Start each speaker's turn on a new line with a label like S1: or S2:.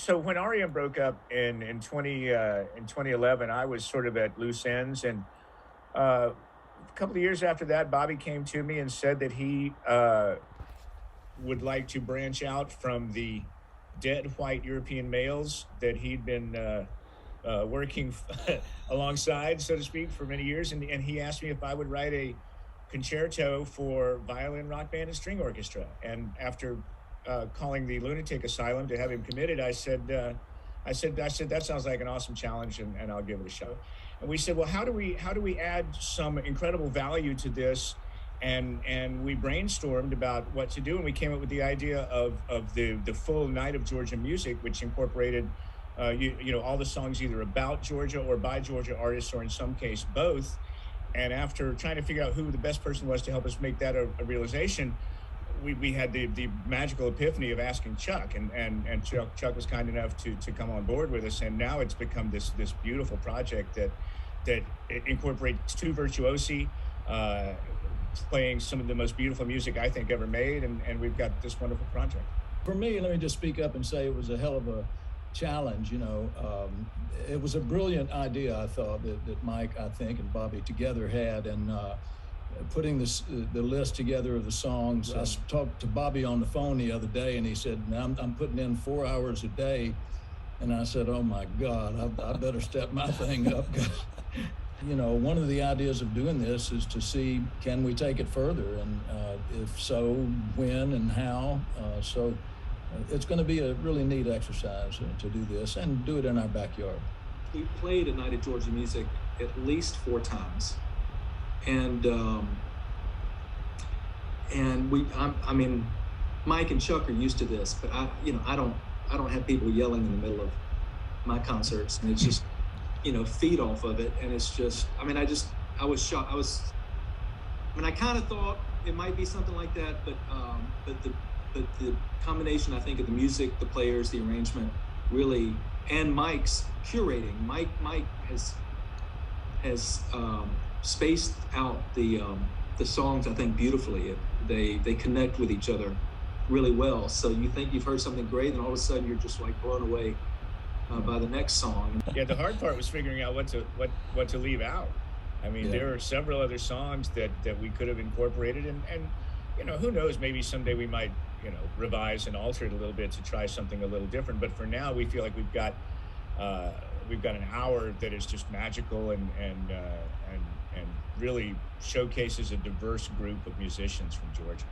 S1: So when REM broke up in 2011, I was sort of at loose ends, and a couple of years after that, Bobby came to me and said that he would like to branch out from the dead white European males that he'd been working alongside, so to speak, for many years. And he asked me if I would write a concerto for violin, rock band, and string orchestra. And after calling the lunatic asylum to have him committed, I said that sounds like an awesome challenge, and I'll give it a shot. And we said, well, how do we add some incredible value to this? And we brainstormed about what to do, and we came up with the idea of the full night of Georgia music, which incorporated all the songs either about Georgia or by Georgia artists, or in some case both. And after trying to figure out who the best person was to help us make that a realization, we had the magical epiphany of asking Chuck, and Chuck was kind enough to come on board with us, and now it's become this beautiful project that incorporates two virtuosi playing some of the most beautiful music I think ever made, and we've got this wonderful project.
S2: For me, let me just speak up and say it was a hell of a challenge. It was a brilliant idea, I thought, that Mike, I think, and Bobby together had, and putting the list together of the songs. I talked to Bobby on the phone the other day, and he said, I'm putting in 4 hours a day. And I said, oh my God, I better step my thing up. One of the ideas of doing this is to see, can we take it further? And if so, when and how? So it's going to be a really neat exercise to do this and do it in our backyard.
S3: We played a night of Georgia music at least 4 times. And I mean, Mike and Chuck are used to this, but I don't have people yelling in the middle of my concerts, and it's just, feed off of it. And it's just, I was shocked. I kind of thought it might be something like that, but the combination, I think, of the music, the players, the arrangement, really, and Mike's curating. Mike has spaced out the songs, I think, beautifully. They connect with each other really well. So you think you've heard something great, and all of a sudden you're just like blown away by the next song.
S1: Yeah, the hard part was figuring out what to leave out. There are several other songs that we could have incorporated, and who knows, maybe someday we might revise and alter it a little bit to try something a little different. But for now, we feel like we've got an hour that is just magical and really showcases a diverse group of musicians from Georgia.